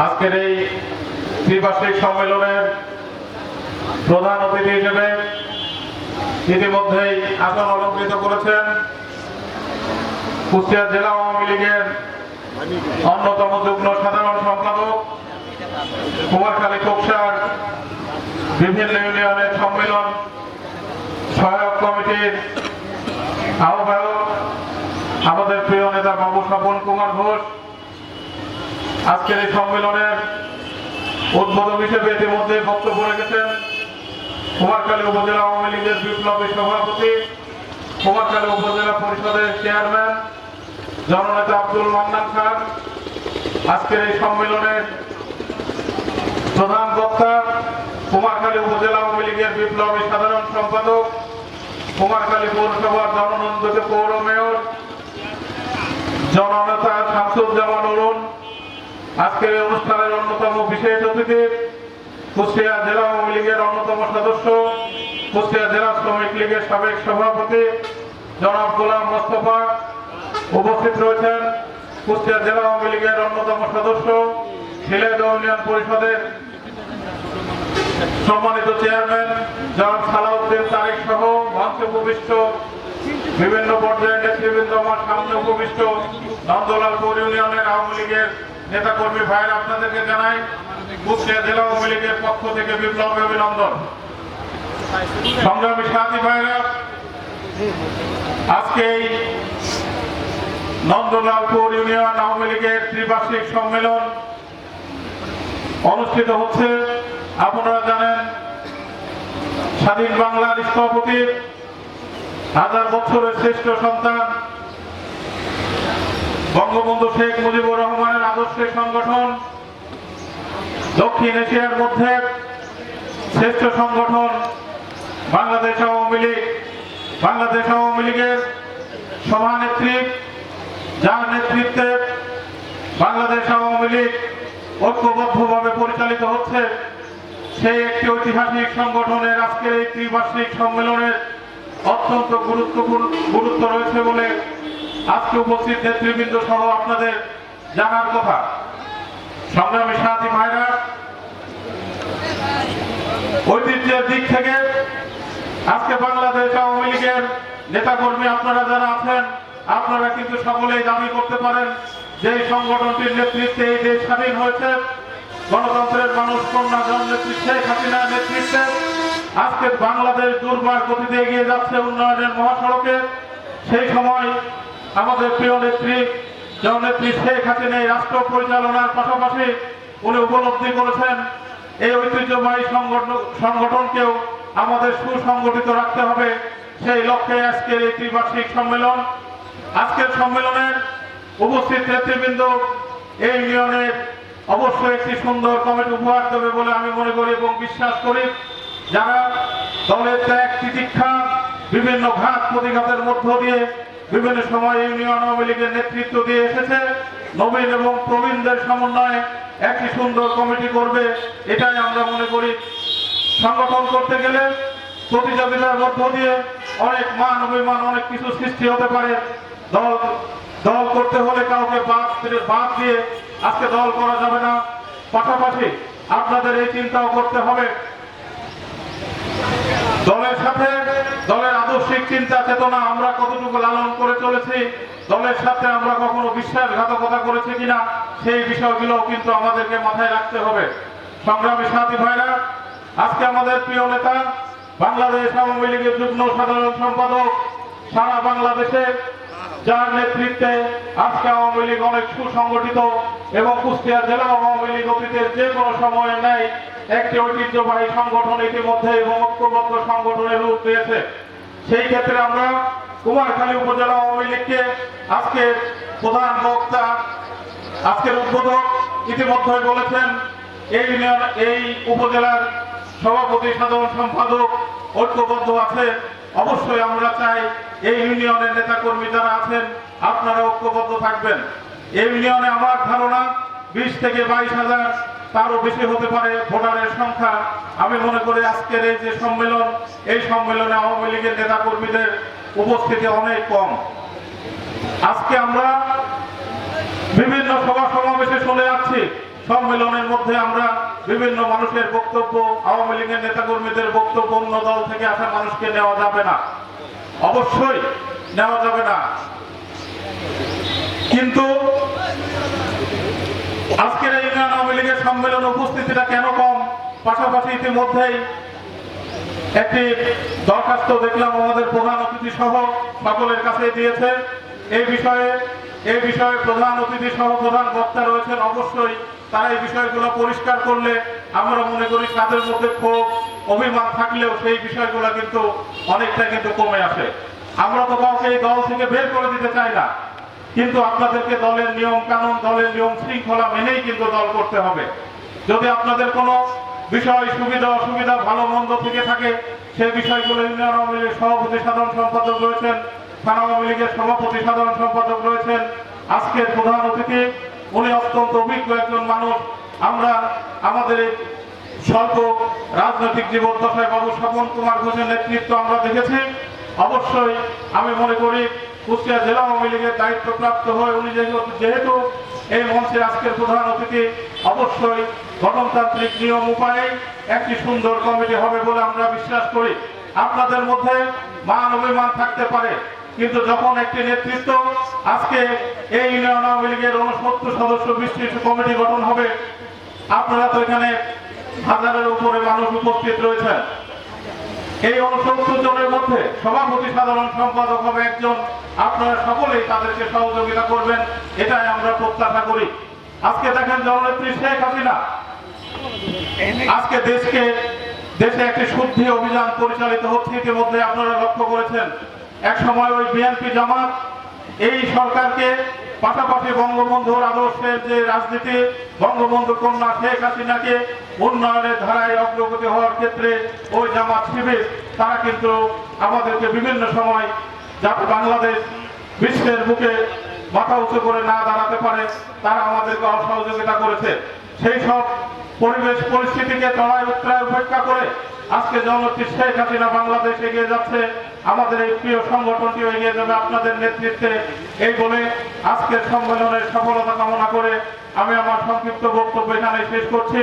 আজকের এই ত্রিবার্ষিক সম্মেলনের প্রধান অতিথি হিসেবে ইতিমধ্যেই আসন অলঙ্কৃত করেছেন কুষ্টিয়া জেলা আওয়ামী লীগের অন্যতম যুগ্ম সাধারণ সম্পাদক, কুমারখালী কোকসার বিভিন্ন ইউনিয়নের সম্মেলন সহায়ক কমিটির আহ্বায়ক আমাদের প্রিয় নেতা বাবু স্বপন কুমার ঘোষ। আজকের এই সম্মেলনের উদ্বোধক হিসেবে ইতিমধ্যে বক্তব্য রেখেছেন কুমারখালী উপজেলা আওয়ামী লীগের বিপ্লবী সভাপতি, কুমারখালী উপজেলা পরিষদের চেয়ারম্যান জননেতা আব্দুল মান্নান খান। আজকের এই সম্মেলনের প্রধান বক্তা কুমারখালী উপজেলা আওয়ামী লীগের বিপ্লবী সাধারণ সম্পাদক, কুমারখালী পৌরসভার জননন্দিত পৌর মেয়র জননেতা শামসুজ্জামান অরুণ। আজকের এই অনুষ্ঠানের অন্যতম বিশেষ অতিথি কুষ্টিয়া জেলা আওয়ামী লীগের অন্যতম সদস্য, কুষ্টিয়া জেলা শ্রমিক লীগের সাবেক সভাপতি জনাব গোলাম মোস্তফা। উপস্থিত রয়েছেন কুষ্টিয়া জেলা আওয়ামী লীগের অন্যতম সদস্য, সিলেট ইউনিয়ন পরিষদের সম্মানিত চেয়ারম্যান জনাব সালাউদ্দিন তারেক সহ মঞ্চে উপবিষ্ট বিভিন্ন পর্যায়ের নেতৃবৃন্দ, আমার সামনে উপবিষ্ট নন্দলালপুর ইউনিয়নের আওয়ামী লীগের নেতা কর্মী ভাইয়েরা, আপনাদেরকে জানাই কুষ্টিয়া জেলা আওয়ামী লীগের পক্ষ থেকে বিপ্লবী অভিনন্দন। সংগ্রামী সাথী ভাইয়েরা, আজকে এই নন্দলালপুর ইউনিয়ন আওয়ামী লীগের ত্রিবার্ষিক সম্মেলন অনুষ্ঠিত হচ্ছে। আপনারা জানেন স্বাধীন বাংলার স্থপতি, হাজার বছরের শ্রেষ্ঠ সন্তান বঙ্গবন্ধু শেখ মুজিবুর রহমানের আদর্শের সংগঠন, দক্ষিণ এশিয়ার মধ্যে শ্রেষ্ঠ সংগঠন বাংলাদেশ আওয়ামী লীগ। বাংলাদেশ আওয়ামী লীগের সভানেত্রী, যার নেতৃত্বে বাংলাদেশ আওয়ামী লীগ ঐক্যবদ্ধভাবে পরিচালিত হচ্ছে, সেই একটি ঐতিহাসিক সংগঠনের আজকের এই ত্রিবার্ষিক সম্মেলনের অত্যন্ত গুরুত্ব রয়েছে বলে আজকে উপস্থিত নেতৃবৃন্দ সহ আপনাদের জানার কথা। সংগ্রামী সাথী ভাইরা, ঐতিহ্যের দিক থেকে আজকে বাংলাদেশ আওয়ামী লীগের নেতাকর্মী আপনারা যারা আছেন, আপনারা কিন্তু সকলেই দাবি করতে পারেন যে এই সংগঠনটির নেতৃত্বে এই দেশ স্বাধীন হয়েছে। গণতন্ত্রের মানুষ কন্যা জননেত্রী শেখ হাসিনার নেতৃত্বে আজকে বাংলাদেশ দুর্বার গতিতে এগিয়ে যাচ্ছে উন্নয়নের মহাসড়কে। সেই সময় আমাদের প্রিয় নেত্রী জননেত্রী শেখ হাসিনা এই রাষ্ট্র পরিচালনার পাশাপাশি উনি উপলব্ধি করেছেন এই ঐতিহ্যবাহী সংগঠনকেও আমাদের সুসংগঠিত রাখতে হবে। সেই লক্ষ্যে আজকের এই ত্রিবার্ষিক সম্মেলন। আজকের সম্মেলনের উপস্থিত নেতৃবৃন্দ এই ইউনিয়নের অবশ্যই একটি সুন্দর কমিটি উপহার দেবে বলে আমি মনে করি এবং বিশ্বাস করি। যারা দলের ত্যাগ তিতিক্ষা বিভিন্ন ঘাত প্রতিঘাতের মধ্য দিয়ে বিভিন্ন সময় ইউনিয়ন আওয়ামী লীগের নেতৃত্ব দিয়ে এসেছে, নবীন এবং প্রবীণদের সমন্বয়ে একটি সুন্দর কমিটি করবে, এটাই আমরা মনে করি। সংগঠন করতে গেলে প্রতিযোগিতার মধ্য দিয়ে অনেক মান অভিমান অনেক কিছু সৃষ্টি হতে পারে। দল করতে হলে কাউকে বাদ দিয়ে আজকে দল করা যাবে না। পাশাপাশি আপনাদের এই চিন্তাও করতে হবে দলের সাথে দলের আদর্শিক চিন্তা চেতনা আমরা কতটুকু লালন করে চলেছি, দলের সাথে আমরা কখনো বিশ্বাসঘাতকতা করেছি কিনা, সেই বিষয়গুলো কিন্তু আমাদেরকে মাথায় রাখতে হবে। সংগ্রামী সাথী ভাইরা, আজকে আমাদের প্রিয় নেতা বাংলাদেশ আওয়ামী লীগের যুগ্ম সাধারণ সম্পাদক, সারা বাংলাদেশে যার নেতৃত্বে আজকে আওয়ামী লীগ অনেক সুসংগঠিত এবং কুষ্টিয়া জেলা আওয়ামী লীগ অতীতের যে কোনো সময়ে নেয় একটি ঐতিহ্যবাহী সংগঠন ইতিমধ্যে এবং ঐক্যবদ্ধ সংগঠনের রূপ দিয়েছে। সেই ক্ষেত্রে আমরা কুমারখালী উপজেলা আওয়ামী লীগকে আজকে প্রধান বক্তা, আজকের উদ্বোধক ইতিমধ্যে বলেছেন এই উপজেলার সভাপতি সাধারণ সম্পাদক ঐক্যবদ্ধ আছে। অবশ্যই আমরা চাই এই ইউনিয়নের নেতাকর্মী যারা আছেন আপনারা ঐক্যবদ্ধ থাকবেন। এই ইউনিয়নে আমার ধারণা 20 থেকে 22,000 তারও বেশি হতে পারে ভোটারের সংখ্যা। আমি মনে করি আজকের এই যে সম্মেলন, এই সম্মেলনে আওয়ামী লীগের নেতাকর্মীদের উপস্থিতি অনেক কম। আজকে আমরা বিভিন্ন সভা সমাবেশে শুনে যাচ্ছি সম্মেলনের মধ্যে আমরা বিভিন্ন মানুষের বক্তব্য, আওয়ামী লীগের নেতাকর্মীদের বক্তব্য, অন্য দল থেকে আসা মানুষকে নেওয়া যাবে না, অবশ্যই নেওয়া যাবে না। কিন্তু আজকের এই ইউনিয়ন আওয়ামী লীগের সম্মেলনে উপস্থিতিটা কেন কম? পাশাপাশি ইতিমধ্যেই একটি দরখাস্ত দেখলাম আমাদের প্রধান অতিথি সহ সকলের কাছে দিয়েছে। এই বিষয়ে প্রধান অতিথি সহ প্রধান বক্তা রয়েছেন, অবশ্যই তারা এই বিষয়গুলো পরিষ্কার করলে আমরা মনে করি তাদের মধ্যে ক্ষোভ অভিমান থাকলেও সেই বিষয়গুলো কিন্তু অনেকটা কিন্তু কমে আসে। আমরা তো কাউকে এই দল থেকে বের করে দিতে চাই না, কিন্তু আপনাদেরকে দলের নিয়ম কানুন, দলের নিয়ম শৃঙ্খলা মেনেই কিন্তু দল করতে হবে। যদি আপনাদের কোনো বিষয় সুবিধা অসুবিধা ভালো মন্দ থেকে থাকে, সেই বিষয়গুলো ইউনিয়ন আওয়ামী লীগের সভাপতি সাধারণ সম্পাদক রয়েছেন, থানা আওয়ামী লীগের সভাপতি সাধারণ সম্পাদক রয়েছেন, আজকের প্রধান অতিথি উনি অত্যন্ত অভিজ্ঞ একজন মানুষ। আমরা আমাদের এই স্বল্প রাজনৈতিক জীবদ্দশায় বাবু স্বপন কুমার ঘোষের নেতৃত্ব আমরা দেখেছি। অবশ্যই আমি মনে করি কুষ্টিয়া জেলা আওয়ামী লীগের দায়িত্বপ্রাপ্ত হয়ে উনি যেহেতু এই মঞ্চে আজকের প্রধান অতিথি, অবশ্যই গণতান্ত্রিক নিয়ম উপায়ে একটি সুন্দর কমিটি হবে বলে আমরা বিশ্বাস করি। আপনাদের মধ্যে মান অভিমান থাকতে পারে, কিন্তু যখন একটি নেতৃত্ব আজকে এই ইউনিয়ন আওয়ামী লীগের 69 সদস্য বিশিষ্ট কমিটি গঠন হবে, আপনারা তো এখানে হাজারের উপরে মানুষ উপস্থিত রয়েছেন। এই 69 জনের মধ্যে সভাপতি সাধারণ সম্পাদক হবে একজন। আপনারা সকলেই তাদেরকে সহযোগিতা করবেন, এটাই আমরা প্রত্যাশা করি। আজকে দেখেন জননেত্রী শেখ হাসিনা আজকে দেশে একটি শুদ্ধি অভিযান পরিচালিত হচ্ছে, ইতিমধ্যে আপনারা লক্ষ্য করেছেন। এক সময় ওই বিএনপি জামাত এই সরকারকে, পাশাপাশি বঙ্গবন্ধুর আদর্শের যে রাজনীতি, বঙ্গবন্ধু কন্যা শেখ হাসিনাকে উন্নয়নের ধারায় অগ্রগতি হওয়ার ক্ষেত্রে ওই জামাত শিবির তারা কিন্তু আমাদেরকে বিভিন্ন সময়, যাতে বাংলাদেশ বিশ্বের বুকে মাথা উঁচু করে না দাঁড়াতে পারে, তারা আমাদেরকে অসহযোগিতা করেছে। সেই সব পরিবেশ পরিস্থিতিকে চড়াই উত্তরায় উপেক্ষা করে আজকে জননেত্রী শেখ হাসিনা বাংলাদেশ এগিয়ে যাচ্ছে, আমাদের এই প্রিয় সংগঠনটিও এগিয়ে যাবে আপনাদের নেতৃত্বে। এই বলে আজকের সম্মেলনের সফলতা কামনা করে আমি আমার সংক্ষিপ্ত বক্তব্য এখানে শেষ করছি।